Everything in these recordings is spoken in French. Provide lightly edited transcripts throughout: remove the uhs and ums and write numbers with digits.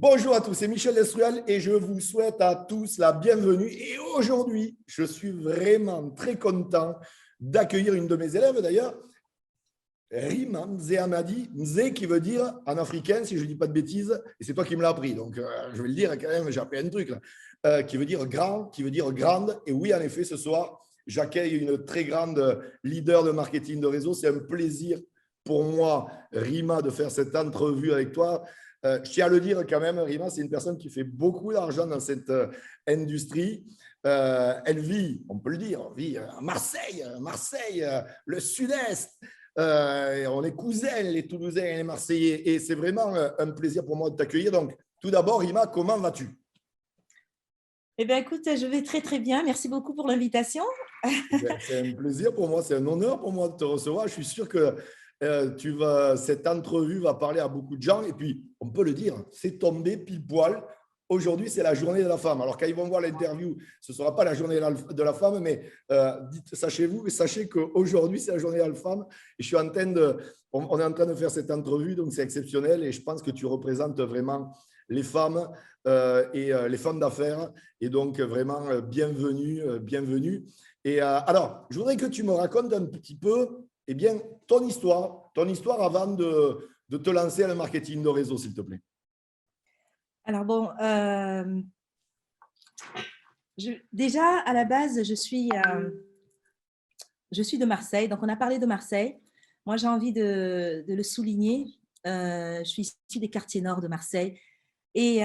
Bonjour à tous, c'est Michel Destruel et je vous souhaite à tous la bienvenue. Et aujourd'hui, je suis vraiment très content d'accueillir une de mes élèves d'ailleurs, Rima Mzeamadi, Mze qui veut dire en africain, si je ne dis pas de bêtises, et c'est toi qui me l'as appris, donc je vais le dire quand même, j'ai appris un truc là, qui veut dire grand, qui veut dire grande. Et oui, en effet, ce soir, j'accueille une très grande leader de marketing de réseau. C'est un plaisir pour moi, Rima, de faire cette entrevue avec toi. Je tiens à le dire quand même, Rima, c'est une personne qui fait beaucoup d'argent dans cette industrie. Elle vit, on peut le dire, vit à Marseille, le Sud-Est. On est cousins, les Toulousains et les Marseillais. Et c'est vraiment un plaisir pour moi de t'accueillir. Donc, tout d'abord, Rima, comment vas-tu? Eh bien, écoute, je vais très, très bien. Merci beaucoup pour l'invitation. C'est un plaisir pour moi, c'est un honneur pour moi de te recevoir. Je suis sûr que cette entrevue va parler à beaucoup de gens. Et puis, on peut le dire, c'est tombé pile poil. Aujourd'hui, c'est la journée de la femme. Alors, quand ils vont voir l'interview, ce ne sera pas la journée de la femme, mais sachez qu'aujourd'hui, c'est la journée de la femme. Et on est en train de faire cette entrevue, donc c'est exceptionnel. Et je pense que tu représentes vraiment les femmes et les femmes d'affaires. Et donc, vraiment, bienvenue. Et alors, je voudrais que tu me racontes un petit peu ton histoire avant de te lancer à le marketing de réseau, s'il te plaît. Alors bon, déjà à la base, je suis de Marseille, donc on a parlé de Marseille. Moi, j'ai envie de le souligner. Je suis issue des quartiers nord de Marseille et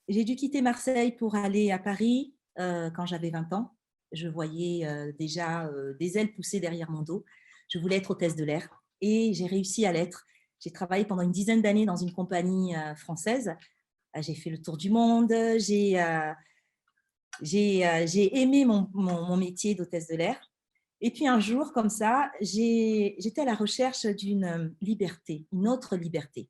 j'ai dû quitter Marseille pour aller à Paris quand j'avais 20 ans. Je voyais déjà des ailes pousser derrière mon dos. Je voulais être hôtesse de l'air et j'ai réussi à l'être. J'ai travaillé pendant une dizaine d'années dans une compagnie française. J'ai fait le tour du monde. J'ai aimé mon métier d'hôtesse de l'air. Et puis un jour, comme ça, j'étais à la recherche d'une liberté, une autre liberté.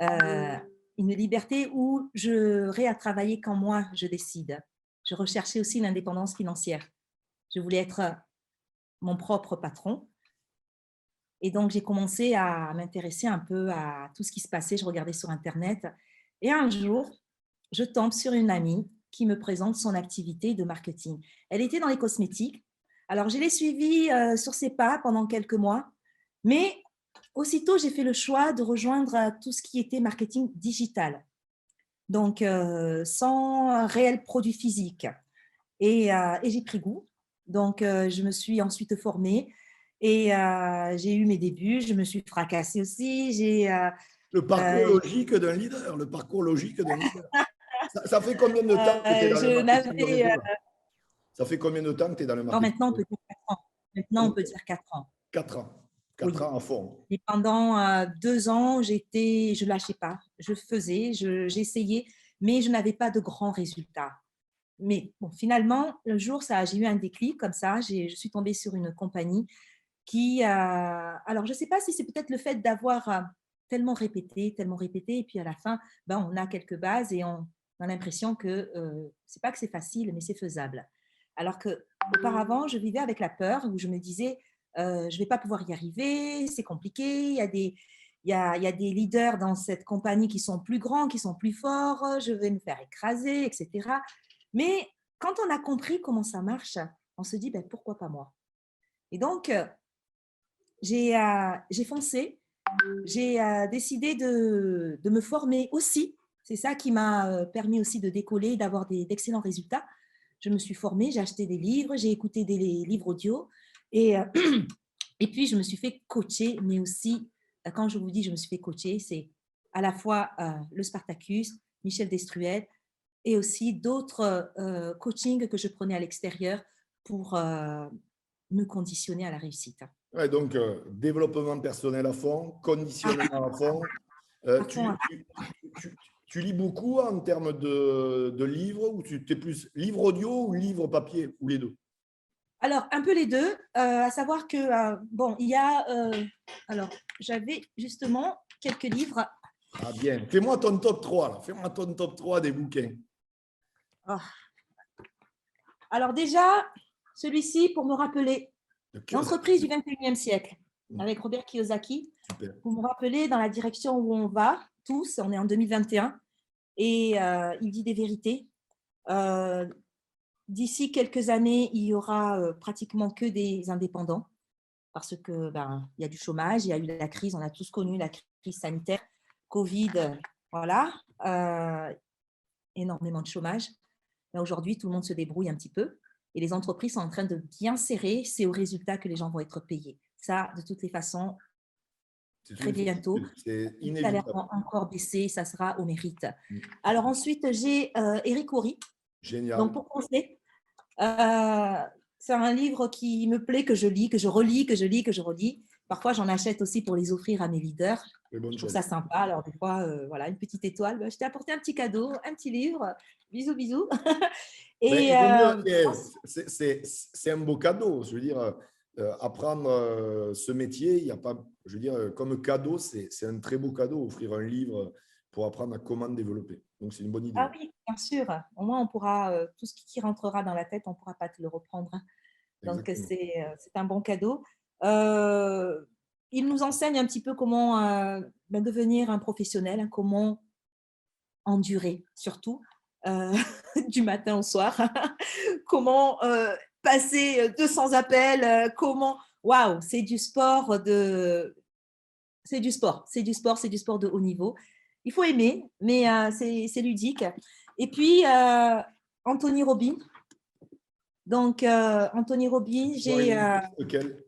Une liberté où j'aurais à travailler quand moi je décide. Je recherchais aussi l'indépendance financière. Je voulais être mon propre patron. Et donc, j'ai commencé à m'intéresser un peu à tout ce qui se passait. Je regardais sur Internet. Et un jour, je tombe sur une amie qui me présente son activité de marketing. Elle était dans les cosmétiques. Alors, je l'ai suivie sur ses pas pendant quelques mois. Mais aussitôt, j'ai fait le choix de rejoindre tout ce qui était marketing digital. Donc, sans réel produit physique. Et j'ai pris goût. Donc, je me suis ensuite formée et j'ai eu mes débuts. Je me suis fracassée aussi. Le parcours logique d'un leader. Le parcours logique d'un leader. Ça fait combien de temps que tu es dans le marketing de réseau là? Ça fait combien de temps que tu es dans le marketing? Maintenant, on peut dire 4 ans. Maintenant, on peut dire 4 ans. 4 ans. 4 Oui. ans à fond. Et pendant 2 ans, je ne lâchais pas. Je faisais, j'essayais, mais je n'avais pas de grands résultats. Mais bon, finalement, un jour, j'ai eu un déclic comme ça. Je suis tombée sur une compagnie qui… alors, je ne sais pas si c'est peut-être le fait d'avoir tellement répété, et puis à la fin, on a quelques bases et on a l'impression que ce n'est pas que c'est facile, mais c'est faisable. Alors qu'auparavant, je vivais avec la peur où je me disais, je ne vais pas pouvoir y arriver, c'est compliqué, il y a des leaders dans cette compagnie qui sont plus grands, qui sont plus forts, je vais me faire écraser, etc. Mais quand on a compris comment ça marche, on se dit, pourquoi pas moi? Et donc, j'ai foncé, j'ai décidé de me former aussi. C'est ça qui m'a permis aussi de décoller, d'avoir d'excellents résultats. Je me suis formée, j'ai acheté des livres, j'ai écouté des livres audio et puis je me suis fait coacher, mais aussi, quand je vous dis je me suis fait coacher, c'est à la fois le Spartacus, Michel Destruel et aussi d'autres coachings que je prenais à l'extérieur pour me conditionner à la réussite. Ouais, donc, développement personnel à fond, conditionnement à fond. Tu lis beaucoup en termes de livres ou tu es plus livre audio ou livre papier ou les deux? Alors, un peu les deux, à savoir que, il y a… alors, j'avais justement quelques livres. Ah bien, fais-moi ton top 3, là. Fais-moi ton top 3 des bouquins. Oh. Alors déjà, celui-ci pour me rappeler l'entreprise du 21e siècle avec Robert Kiyosaki. Super. Pour me rappeler dans la direction où on va tous, on est en 2021. et il dit des vérités. D'ici quelques années, il y aura pratiquement que des indépendants parce que il y a du chômage, il y a eu la crise, on a tous connu la crise sanitaire, Covid, voilà, énormément de chômage. Mais aujourd'hui, tout le monde se débrouille un petit peu et les entreprises sont en train de bien serrer. C'est au résultat que les gens vont être payés. Ça, de toutes les façons, C'est très une bientôt, certitude, c'est les salaires inévitable. vont encore baisser, ça sera au mérite. Alors ensuite, j'ai Éric Horry. Donc Génial. pour commencer, c'est un livre qui me plaît, que je lis, que je relis, que je lis, que je relis. Parfois, j'en achète aussi pour les offrir à mes leaders. Très bonne Je trouve chose. ça sympa. Alors, des fois, voilà, une petite étoile. Je t'ai apporté un petit cadeau, un petit livre. Bisous, bisous. Mais Et il vaut mieux, c'est un beau cadeau. Je veux dire, apprendre ce métier, il y a pas, je veux dire, comme cadeau, c'est un très beau cadeau, offrir un livre pour apprendre à comment développer. Donc, c'est une bonne idée. ah oui, bien sûr. Au moins, on pourra, tout ce qui rentrera dans la tête, on ne pourra pas te le reprendre. Donc, Exactement. c'est un bon cadeau. Euh, il nous enseigne un petit peu comment devenir un professionnel, hein, comment endurer surtout du matin au soir, comment passer 200 appels, comment… Waouh, c'est du sport c'est du sport, c'est du sport, c'est du sport de haut niveau. Il faut aimer, mais c'est ludique. Et puis, Anthony Robbins. Donc, Anthony Robbins, Pouvoir j'ai illimité, c'est lequel?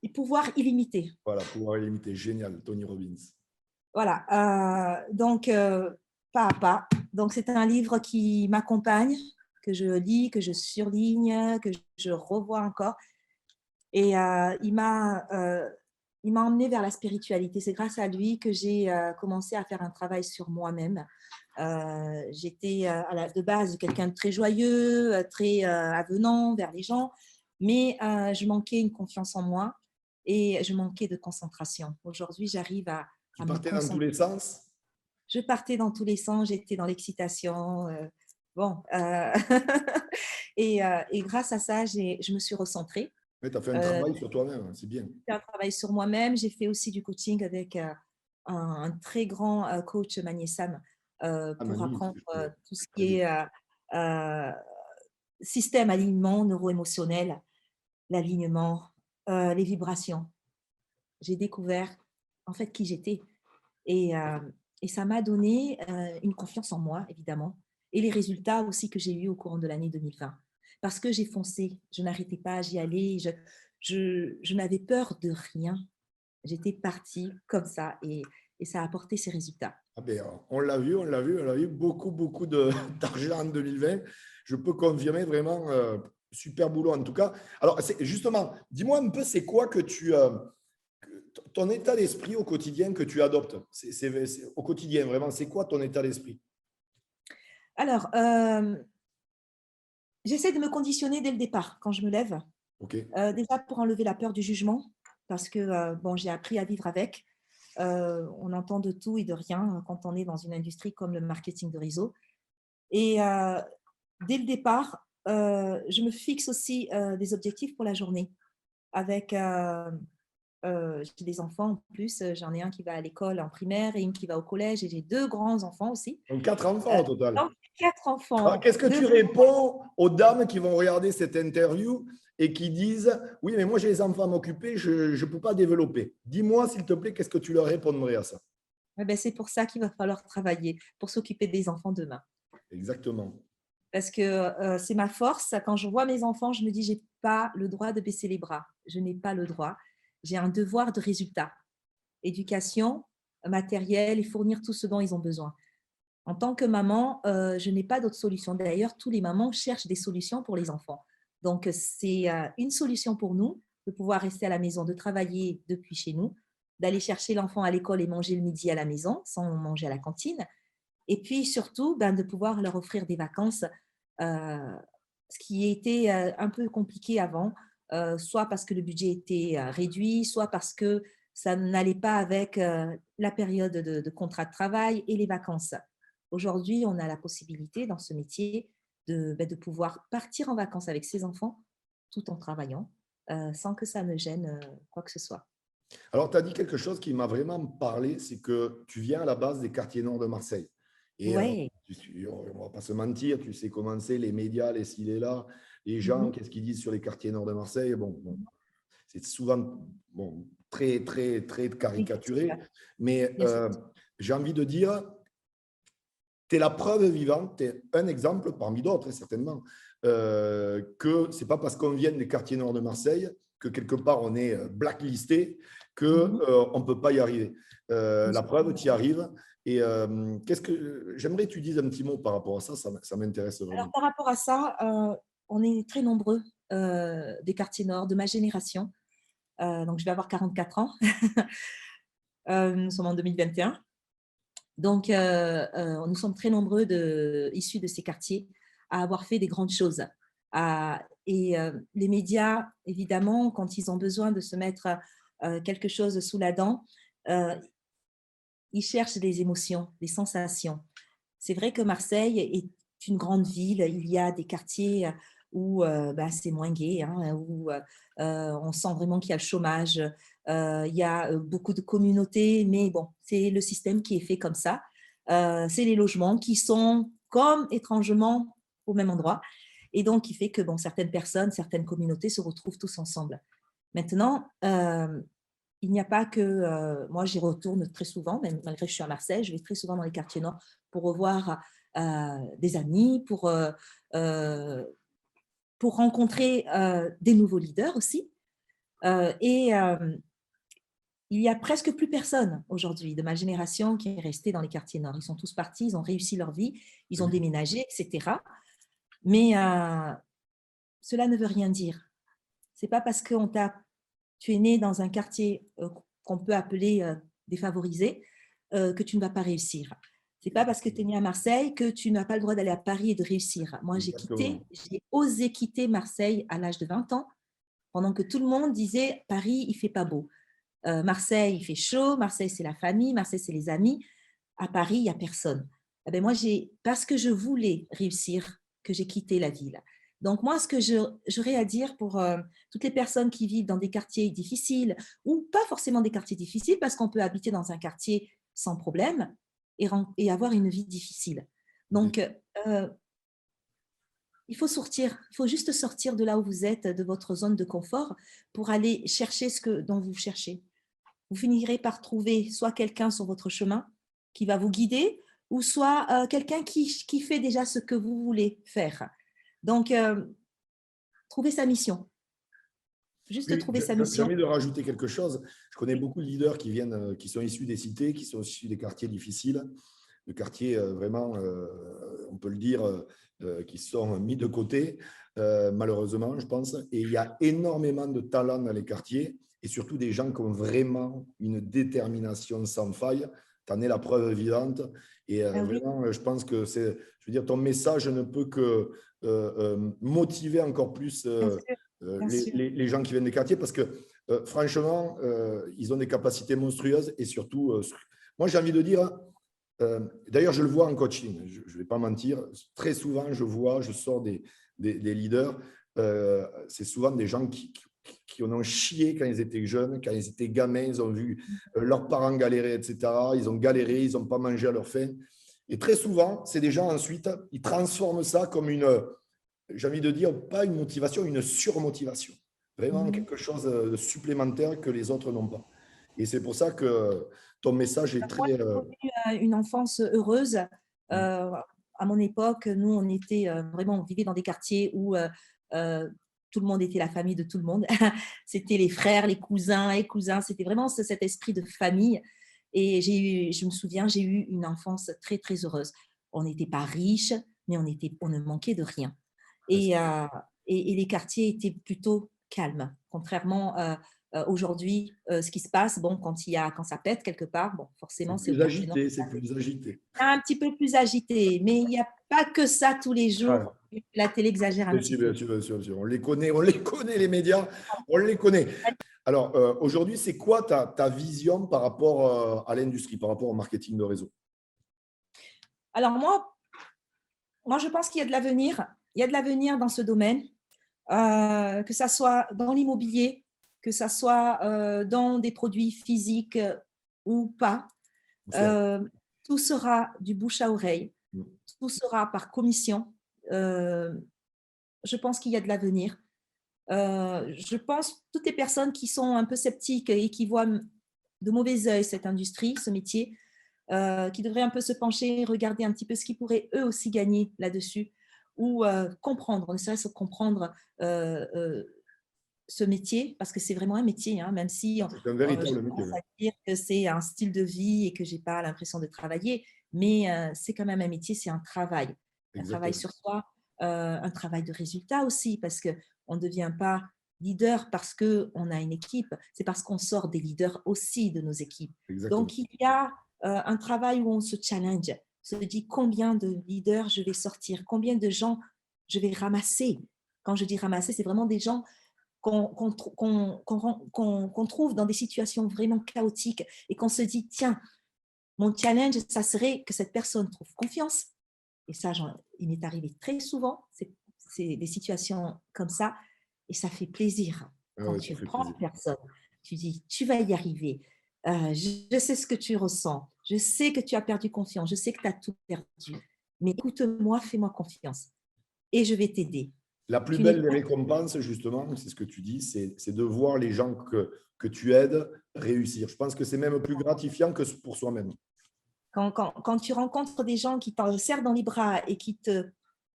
les pouvoirs illimités. Voilà, pouvoir illimité. Génial, Tony Robbins. Voilà, donc pas à pas. Donc c'est un livre qui m'accompagne, que je lis, que je surligne, que je revois encore. Et il m'a emmené vers la spiritualité. C'est grâce à lui que j'ai commencé à faire un travail sur moi-même. J'étais de base quelqu'un de très joyeux, très avenant vers les gens, mais je manquais une confiance en moi et je manquais de concentration. Aujourd'hui, j'arrive Tu à me partais dans tous concentrer. les sens, Je partais dans tous les sens, j'étais dans l'excitation. Bon, et grâce à ça, je me suis recentrée. mais tu as fait un Euh, travail sur toi-même, hein, c'est bien. j'ai fait un travail sur moi-même. J'ai fait aussi du coaching avec un très grand coach, Manier Sam, Ah, pour Manu, apprendre tout je ce qui connais. est euh, système alignement neuro-émotionnel, l'alignement, les vibrations. J'ai découvert en fait qui j'étais. Et, euh, et ça m'a donné une confiance en moi, évidemment, et les résultats aussi que j'ai eus au courant de l'année 2020. Parce que j'ai foncé, je n'arrêtais pas, j'y allais, je n'avais peur de rien. J'étais partie comme ça et ça a apporté ses résultats. Ah ben, on l'a vu, on l'a vu, on a vu beaucoup, beaucoup d'argent en 2020. Je peux confirmer vraiment, super boulot en tout cas. Alors, justement, dis-moi un peu, c'est quoi que ton état d'esprit au quotidien que tu adoptes? Au quotidien, vraiment, c'est quoi ton état d'esprit? Alors, j'essaie de me conditionner dès le départ quand je me lève. OK. Déjà pour enlever la peur du jugement, parce que bon, j'ai appris à vivre avec. On entend de tout et de rien quand on est dans une industrie comme le marketing de réseau. Et dès le départ, je me fixe aussi des objectifs pour la journée. Avec, j'ai des enfants en plus, j'en ai un qui va à l'école en primaire et une qui va au collège et j'ai deux grands enfants aussi. Donc, 4 enfants Euh, au total. donc, quatre Alors, enfants, qu'est-ce que deux… tu réponds aux dames qui vont regarder cette interview et qui disent: oui, mais moi j'ai les enfants à m'occuper, je ne peux pas développer. Dis-moi, s'il te plaît, qu'est-ce que tu leur répondrais à ça? Eh ben, c'est pour ça qu'il va falloir travailler, pour s'occuper des enfants demain. Exactement. Parce que c'est ma force. Quand je vois mes enfants, je me dis, j'ai pas le droit de baisser les bras. Je n'ai pas le droit. J'ai un devoir de résultat. Éducation, matériel et fournir tout ce dont ils ont besoin. En tant que maman, je n'ai pas d'autre solution. D'ailleurs, tous les mamans cherchent des solutions pour les enfants. Donc, c'est une solution pour nous de pouvoir rester à la maison, de travailler depuis chez nous, d'aller chercher l'enfant à l'école et manger le midi à la maison sans manger à la cantine. Et puis surtout, de pouvoir leur offrir des vacances, ce qui était un peu compliqué avant, soit parce que le budget était réduit, soit parce que ça n'allait pas avec la période de contrat de travail et les vacances. Aujourd'hui, on a la possibilité dans ce métier de pouvoir partir en vacances avec ses enfants tout en travaillant, sans que ça ne gêne quoi que ce soit. Alors, tu as dit quelque chose qui m'a vraiment parlé, c'est que tu viens à la base des quartiers nord de Marseille. Et Ouais. on ne va pas se mentir, tu sais comment c'est, les médias, les ci, les là, les gens, qu'est-ce qu'ils disent sur les quartiers nord de Marseille. Bon, c'est souvent très, très, très Négatif, caricaturé. Mais bien sûr. j'ai envie de dire, tu es la preuve vivante, tu es un exemple parmi d'autres, certainement, que ce n'est pas parce qu'on vient des quartiers nord de Marseille que quelque part on est blacklisté qu'on ne peut pas y arriver. La preuve, tu y arrives. Et qu'est-ce que j'aimerais que tu dises un petit mot par rapport à ça, ça m'intéresse Alors, vraiment. par rapport à ça, on est très nombreux des quartiers nord, de ma génération. Donc, je vais avoir 44 ans. Nous sommes en 2021. Donc, nous sommes très nombreux issus de ces quartiers à avoir fait des grandes choses. Les médias, évidemment, quand ils ont besoin de se mettre quelque chose sous la dent, euh, ils cherchent des émotions, des sensations. C'est vrai que Marseille est une grande ville. Il y a des quartiers où c'est moins gai, hein, où on sent vraiment qu'il y a le chômage. Il y a beaucoup de communautés, mais bon, c'est le système qui est fait comme ça. C'est les logements qui sont comme étrangement au même endroit. Et donc, il fait que certaines personnes, certaines communautés se retrouvent tous ensemble. Maintenant, il n'y a pas que… moi, j'y retourne très souvent, même malgré que je suis à Marseille, je vais très souvent dans les quartiers nord pour revoir des amis, pour rencontrer des nouveaux leaders aussi. Il n'y a presque plus personne aujourd'hui de ma génération qui est restée dans les quartiers nord. Ils sont tous partis, ils ont réussi leur vie, ils ont déménagé, etc. Mais cela ne veut rien dire. Ce n'est pas parce que tu es né dans un quartier qu'on peut appeler défavorisé que tu ne vas pas réussir. Ce n'est pas parce que tu es né à Marseille que tu n'as pas le droit d'aller à Paris et de réussir. Moi, j'ai osé quitter Marseille à l'âge de 20 ans, pendant que tout le monde disait Paris, il ne fait pas beau. Marseille, il fait chaud. Marseille, c'est la famille. Marseille, c'est les amis. À Paris, il n'y a personne. Eh bien, moi, parce que je voulais réussir, que j'ai quitté la ville. Donc, moi, ce que j'aurais à dire pour toutes les personnes qui vivent dans des quartiers difficiles, ou pas forcément des quartiers difficiles, parce qu'on peut habiter dans un quartier sans problème et avoir une vie difficile. Donc, il faut juste sortir de là où vous êtes, de votre zone de confort, pour aller chercher dont vous cherchez. Vous finirez par trouver soit quelqu'un sur votre chemin qui va vous guider, ou soit quelqu'un qui fait déjà ce que vous voulez faire. Donc, trouver sa mission. Juste Oui, trouver sa j'ai mission. envie de rajouter quelque chose. Je connais beaucoup de leaders qui sont issus des cités, qui sont issus des quartiers difficiles, de quartiers vraiment, on peut le dire, qui sont mis de côté, malheureusement, je pense. Et il y a énormément de talent dans les quartiers et surtout des gens qui ont vraiment une détermination sans faille. Tu en es la preuve vivante. Et vraiment, je pense que ton message ne peut que motiver encore plus les gens qui viennent des quartiers parce que franchement, ils ont des capacités monstrueuses et surtout, moi j'ai envie de dire, d'ailleurs je le vois en coaching, je ne vais pas mentir, très souvent je sors des leaders, c'est souvent des gens qui en ont chié quand ils étaient jeunes, quand ils étaient gamins, ils ont vu leurs parents galérer, etc. Ils ont galéré, ils n'ont pas mangé à leur faim. Et très souvent, c'est des gens ensuite, ils transforment ça comme j'ai envie de dire, pas une motivation, une surmotivation. Vraiment quelque chose de supplémentaire que les autres n'ont pas. Et c'est pour ça que ton message est Moi, très… j'ai eu une enfance heureuse. À mon époque, nous, on était vraiment, on vivait dans des quartiers où tout le monde était la famille de tout le monde. C'était les frères, les cousins. C'était vraiment cet esprit de famille. Et je me souviens, j'ai eu une enfance très, très heureuse. On n'était pas riches, mais on ne manquait de rien. Et les quartiers étaient plutôt calmes, contrairement aujourd'hui, ce qui se passe, quand ça pète quelque part, forcément, c'est au quartier nord. c'est plus agité. Un petit peu plus agité, mais il n'y a pas que ça tous les jours. La télé exagère un Bien petit sûr, peu. bien sûr. On les connaît, les médias, on les connaît. Alors, aujourd'hui, c'est quoi ta vision par rapport à l'industrie, par rapport au marketing de réseau? Alors moi, je pense qu'il y a de l'avenir. Il y a de l'avenir dans ce domaine, que ça soit dans l'immobilier, que ça soit dans des produits physiques ou pas. tout sera du bouche à oreille, Mm. tout sera par commission. Je pense qu'il y a de l'avenir. Je pense toutes les personnes qui sont un peu sceptiques et qui voient de mauvais œil cette industrie, ce métier, qui devraient un peu se pencher, regarder un petit peu ce qu'ils pourraient eux aussi gagner là-dessus, ou comprendre, ne serait-ce que comprendre ce métier, parce que c'est vraiment un métier, hein, même si C'est un j'ai véritable métier. tendance à dire que c'est un style de vie et que je n'ai pas l'impression de travailler, mais c'est quand même un métier, c'est un travail Exactement. sur soi, un travail de résultat aussi, parce qu'on ne devient pas leader parce qu'on a une équipe, c'est parce qu'on sort des leaders aussi de nos équipes. Exactement. Donc, il y a un travail où on se challenge, se dit combien de leaders je vais sortir, combien de gens je vais ramasser. Quand je dis ramasser, c'est vraiment des gens qu'on trouve dans des situations vraiment chaotiques et qu'on se dit, tiens, mon challenge, ça serait que cette personne trouve confiance. Et ça, il m'est arrivé très souvent, c'est des situations comme ça, et ça fait plaisir Ah quand ouais, ça tu fait prends plaisir. la personne, tu dis, tu vas y arriver, je sais ce que tu ressens, je sais que tu as perdu confiance, je sais que tu as tout perdu, mais écoute-moi, fais-moi confiance et je vais t'aider. La plus Tu n'es belle des pas récompenses, justement, c'est ce que tu dis, c'est de voir les gens que tu aides réussir. Je pense que c'est même plus gratifiant que pour soi-même. quand tu rencontres des gens qui t'en serrent dans les bras et qui te...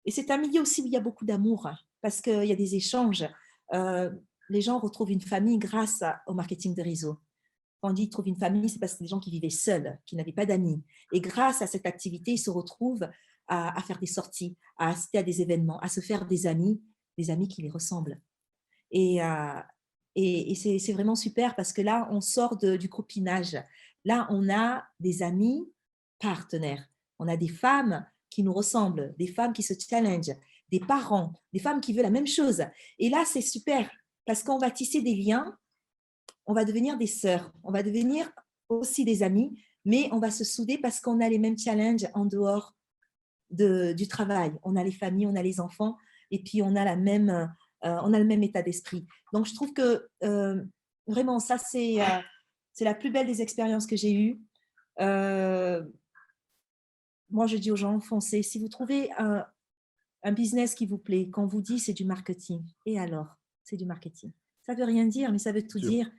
Et c'est un milieu aussi où il y a beaucoup d'amour, hein, parce qu'il y a des échanges. Euh, les gens retrouvent une famille grâce au marketing de réseau. Quand on dit trouver une famille, c'est parce que c'est des gens qui vivaient seuls, qui n'avaient pas d'amis. Et grâce à cette activité, ils se retrouvent à faire des sorties, à assister à des événements, à se faire des amis qui les ressemblent. Et, c'est vraiment super parce que là, on sort du copinage. Là, on a des amis partenaires. On a des femmes qui nous ressemblent, des femmes qui se challengent, des parents, des femmes qui veulent la même chose. Et là, c'est super parce qu'on va tisser des liens, on va devenir des sœurs, on va devenir aussi des amis, mais on va se souder parce qu'on a les mêmes challenges en dehors du travail. On a les familles, on a les enfants, et puis on a le même état d'esprit. Donc, je trouve que vraiment, ça, c'est la plus belle des expériences que j'ai eues. Euh, Moi, je dis aux gens, foncez. Si vous trouvez un business qui vous plaît, qu'on vous dit c'est du marketing, et alors, c'est du marketing. Ça ne veut rien dire, mais ça veut tout Sûr. dire.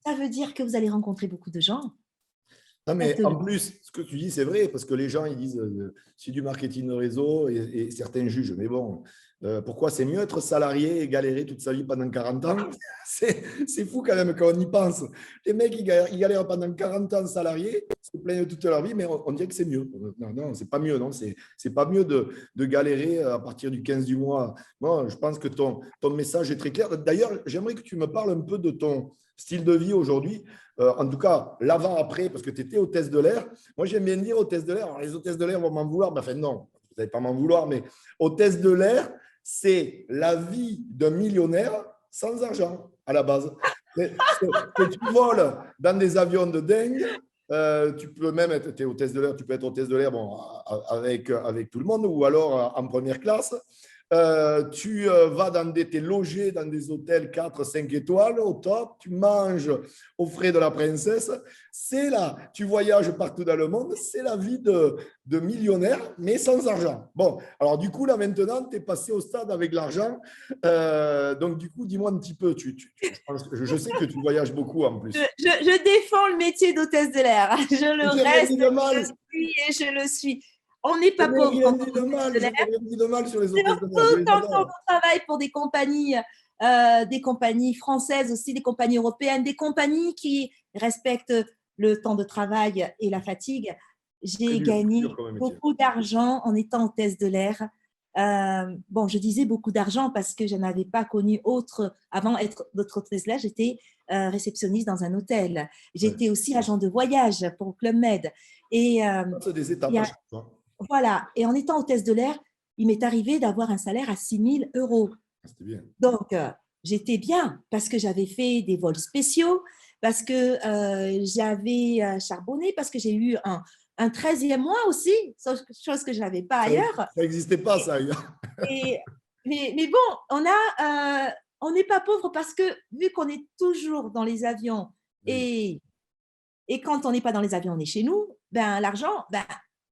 Ça veut dire que vous allez rencontrer beaucoup de gens. Non, mais Faites-le. en plus, ce que tu dis, c'est vrai, parce que les gens, ils disent, c'est du marketing de réseau, et certains jugent. Mais bon, pourquoi c'est mieux être salarié et galérer toute sa vie pendant 40 ans? C'est fou quand même quand on y pense. Les mecs, ils galèrent pendant 40 ans salariés, se plaignent toute leur vie, mais on dirait que c'est mieux. Non, non, c'est pas mieux, non. C'est pas mieux de galérer à partir du 15 du mois. Moi, je pense que ton message est très clair. D'ailleurs, j'aimerais que tu me parles un peu de ton style de vie aujourd'hui. En tout cas, l'avant-après, parce que tu étais hôtesse de l'air. Moi, j'aime bien dire hôtesse de l'air. Alors, les hôtesses de l'air vont m'en vouloir. Ben, enfin, non, vous n'allez pas m'en vouloir, mais hôtesse de l'air, c'est la vie d'un millionnaire sans argent à la base. Tu voles dans des avions de dingue. Tu peux même être hôtesse de l'air, tu peux être hôtesse de l'air bon, avec tout le monde ou alors en première classe. Tu vas t'es logé dans des hôtels 4, 5 étoiles au top, tu manges aux frais de la princesse. C'est là, tu voyages partout dans le monde, c'est la vie de millionnaire, mais sans argent. Bon, alors du coup, là maintenant, tu es passé au stade avec l'argent. Donc du coup, dis-moi un petit peu, je sais que tu voyages beaucoup en plus. Je défends le métier d'hôtesse de l'air. Je le J'ai rien dit reste, de je mal. le suis et je le suis. On n'est Je pas n'ai pauvre rien quand dit on de est hôtesse mal. de Je l'air. n'ai rien dit de mal sur les hôtesses de l'air. Je Surtout les quand on adore. travaille pour des compagnies françaises aussi, des compagnies européennes, des compagnies qui respectent le temps de travail et la fatigue. Très J'ai dur, très dur gagné comme métier. beaucoup d'argent en étant hôtesse de l'air. Bon, je disais beaucoup d'argent parce que je n'avais pas connu autre. Avant d'être hôtesse de l'air, j'étais réceptionniste dans un hôtel. Ouais. J'étais aussi agent de voyage pour Club Med. Et, C'est des étapes et à chaque fois. voilà. Et en étant hôtesse de l'air, il m'est arrivé d'avoir un salaire à 6 000 euros. C'était bien. Donc, j'étais bien parce que j'avais fait des vols spéciaux, parce que j'avais charbonné, parce que j'ai eu un 13e mois aussi, chose que je n'avais pas Ça ailleurs. n'existait pas, ça, ailleurs. Et, mais bon, on n'est pas pauvre parce que vu qu'on est toujours dans les avions Oui. et quand on n'est pas dans les avions, on est chez nous, ben, l'argent, ben,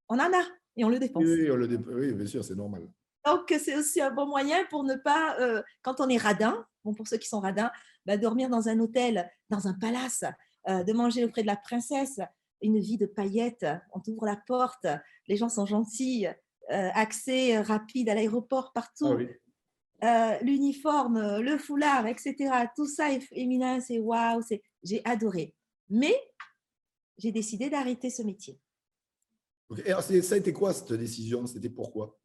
on en a et on le Oui, dépense. oui, oui, bien sûr, c'est normal. Donc, c'est aussi un bon moyen pour ne pas, quand on est radin, bon, pour ceux qui sont radins, bah, dormir dans un hôtel, dans un palace, de manger auprès de la princesse, une vie de paillettes, on t'ouvre la porte, les gens sont gentils, accès rapide à l'aéroport Ah partout, oui. l'uniforme, le foulard, etc. Tout ça est féminin, c'est waouh, j'ai adoré. Mais j'ai décidé d'arrêter ce métier. Ok. Et alors, ça a été quoi cette décision? C'était pourquoi?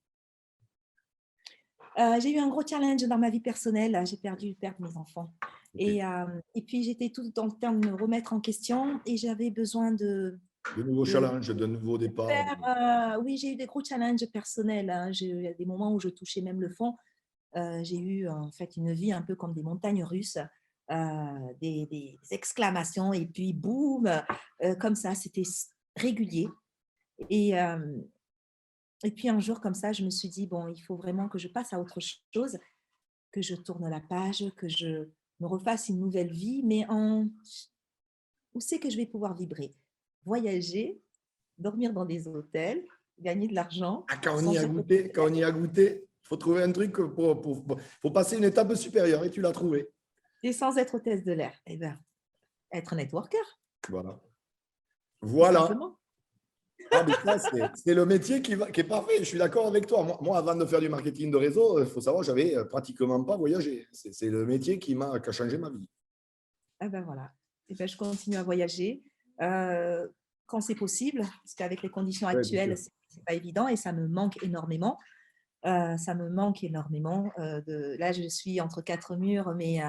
J'ai eu un gros challenge dans ma vie personnelle. J'ai perdu le père de mes enfants. Ok. Et puis, j'étais tout en train de me remettre en question et j'avais besoin De nouveaux de challenges, de nouveaux départs. faire. Oui, j'ai eu des gros challenges personnels. Il y a des moments où je touchais même le fond. J'ai eu en fait une vie un peu comme des montagnes russes, des exclamations et puis boum, comme ça, c'était régulier. Et, euh, et puis un jour comme ça, je me suis dit, bon, il faut vraiment que je passe à autre chose, que je tourne la page, que je me refasse une nouvelle vie, mais où c'est que je vais pouvoir vibrer? Voyager, dormir dans des hôtels, gagner de l'argent Ah, quand on y sans a être, goûté, il faut trouver un truc faut passer une étape supérieure et tu l'as trouvé. et sans être hôtesse de l'air. Eh bien, être networker, Voilà. tout Voilà. simplement. Ah, mais ça, c'est le métier qui est parfait. Je suis d'accord avec toi. Moi, avant de faire du marketing de réseau, il faut savoir, j'avais pratiquement pas voyagé. C'est le métier qui a changé ma vie. Ah ben voilà. Eh ben, je continue à voyager euh, quand c'est possible, parce qu'avec les conditions Oui, bien sûr. actuelles, c'est pas évident et ça me manque énormément. Ça me manque énormément. Là, je suis entre quatre murs, mais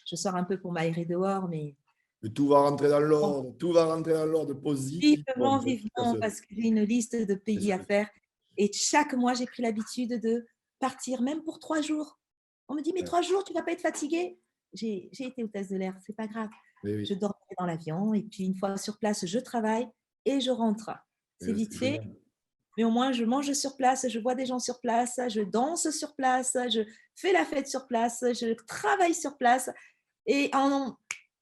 je sors un peu pour m'aérer dehors, mais Mais tout va rentrer dans bon, l'ordre. Tout va rentrer dans l'ordre positif. vivement, vivement, parce que j'ai une liste de pays à faire. Et chaque mois, j'ai pris l'habitude de partir, même pour 3 jours. On me dit, mais 3 jours, tu ne vas pas être fatiguée. J'ai été hôtesse de l'air, c'est pas grave. Oui, Je oui. dormais dans l'avion et puis une fois sur place, je travaille et je rentre. C'est C'est vite fait, génial. mais au moins je mange sur place, je vois des gens sur place, je danse sur place, je fais la fête sur place, je travaille sur place. Et en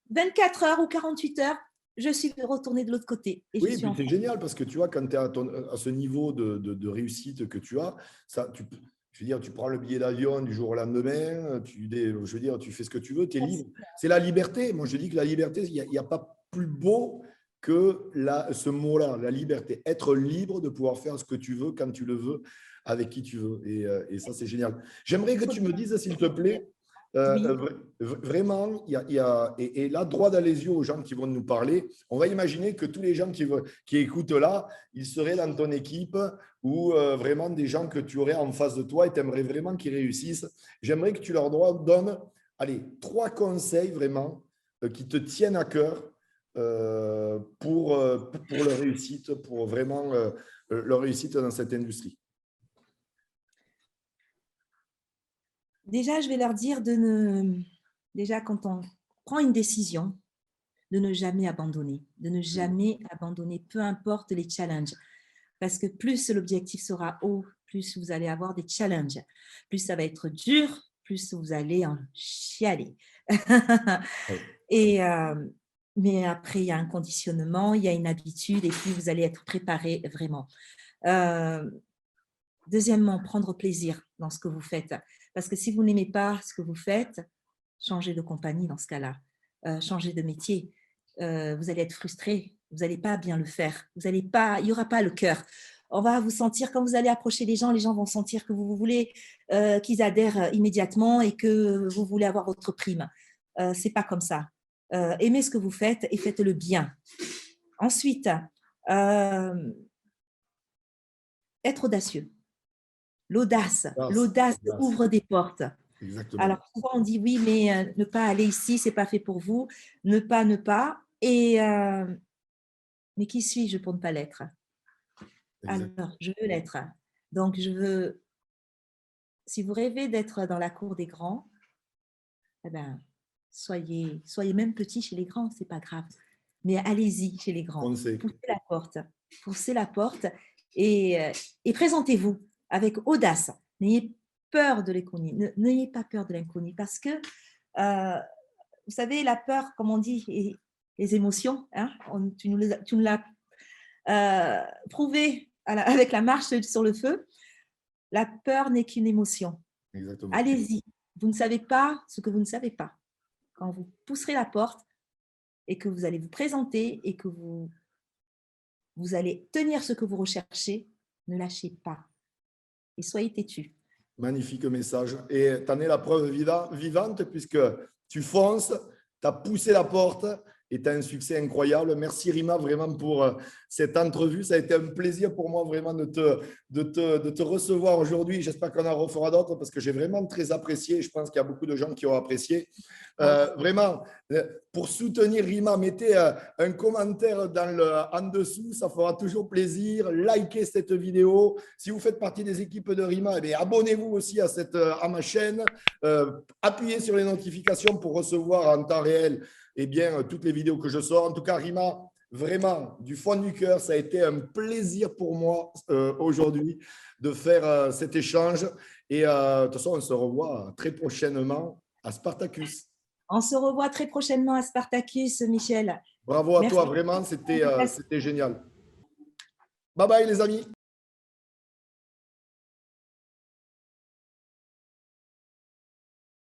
24 heures ou 48 heures, je suis retournée de l'autre côté et je Oui, et suis puis en c'est France. génial parce que tu vois, quand tu es à ce niveau de réussite que tu as, ça, je veux dire, tu prends le billet d'avion du jour au lendemain, je veux dire, tu fais ce que tu veux, tu es libre. C'est la liberté. Moi, je dis que la liberté, il n'y a pas plus beau que ce mot-là, la liberté. Être libre de pouvoir faire ce que tu veux, quand tu le veux, avec qui tu veux. Et ça, c'est génial. J'aimerais Il que faut tu me dises, s'il te dire plaît, oui, vraiment, et là, droit dans les yeux aux gens qui vont nous parler, on va imaginer que tous les gens qui écoutent là, ils seraient dans ton équipe ou vraiment des gens que tu aurais en face de toi et tu aimerais vraiment qu'ils réussissent. J'aimerais que tu leur donnes, allez, 3 conseils vraiment qui te tiennent à cœur pour leur réussite, pour vraiment leur réussite dans cette industrie. déjà, je vais leur dire déjà quand on prend une décision, de ne jamais abandonner, de ne jamais abandonner, peu importe les challenges. Parce que plus l'objectif sera haut, plus vous allez avoir des challenges. Plus ça va être dur, plus vous allez en chialer. Et, mais après, il y a un conditionnement, il y a une habitude et puis vous allez être préparé vraiment. Euh, Deuxièmement, prendre plaisir dans ce que vous faites. Parce que si vous n'aimez pas ce que vous faites, changez de compagnie dans ce cas-là. Changez de métier. Vous allez être frustré. Vous n'allez pas bien le faire. Vous allez pas, il n'y aura pas le cœur. On va vous sentir, quand vous allez approcher les gens vont sentir que vous voulez qu'ils adhèrent immédiatement et que vous voulez avoir votre prime. C'est pas comme ça. Aimez ce que vous faites et faites-le bien. Ensuite, euh, être audacieux. L'audace Grâce. ouvre des portes. Exactement. Alors, souvent, on dit oui, mais ne pas aller ici, c'est pas fait pour vous. Ne pas. Mais qui suis-je pour ne pas l'être? Exact. Alors, je veux l'être. Donc, si vous rêvez d'être dans la cour des grands, eh ben, soyez même petit chez les grands, c'est pas grave. Mais allez-y chez les grands. On sait. Poussez la porte et présentez-vous avec audace. N'ayez peur de l'inconnu. N'ayez pas peur de l'inconnu parce que vous savez, la peur, comme on dit, et les émotions, hein, tu nous l'as prouvé avec la marche sur le feu, la peur n'est qu'une émotion. Exactement. Allez-y. Vous ne savez pas ce que vous ne savez pas. Quand vous pousserez la porte et que vous allez vous présenter et que vous allez tenir ce que vous recherchez, ne lâchez pas. Et soyez têtus. Magnifique message. Et tu en es la preuve vivante puisque tu fonces, tu as poussé la porte et tu as un succès incroyable. Merci Rima vraiment pour cette entrevue. Ça a été un plaisir pour moi vraiment de te recevoir aujourd'hui. J'espère qu'on en refera d'autres parce que j'ai vraiment très apprécié. Je pense qu'il y a beaucoup de gens qui ont apprécié. Vraiment, pour soutenir Rima, mettez un commentaire en dessous. Ça fera toujours plaisir. Likez cette vidéo. Si vous faites partie des équipes de Rima, eh bien, abonnez-vous aussi à ma chaîne. Appuyez sur les notifications pour recevoir en temps réel toutes les vidéos que je sors. En tout cas, Rima, vraiment, du fond du cœur, ça a été un plaisir pour moi aujourd'hui de faire cet échange. Et de toute façon, on se revoit très prochainement à Spartacus. On se revoit très prochainement à Spartacus, Michel. Bravo à toi, vraiment, c'était génial. Bye bye les amis.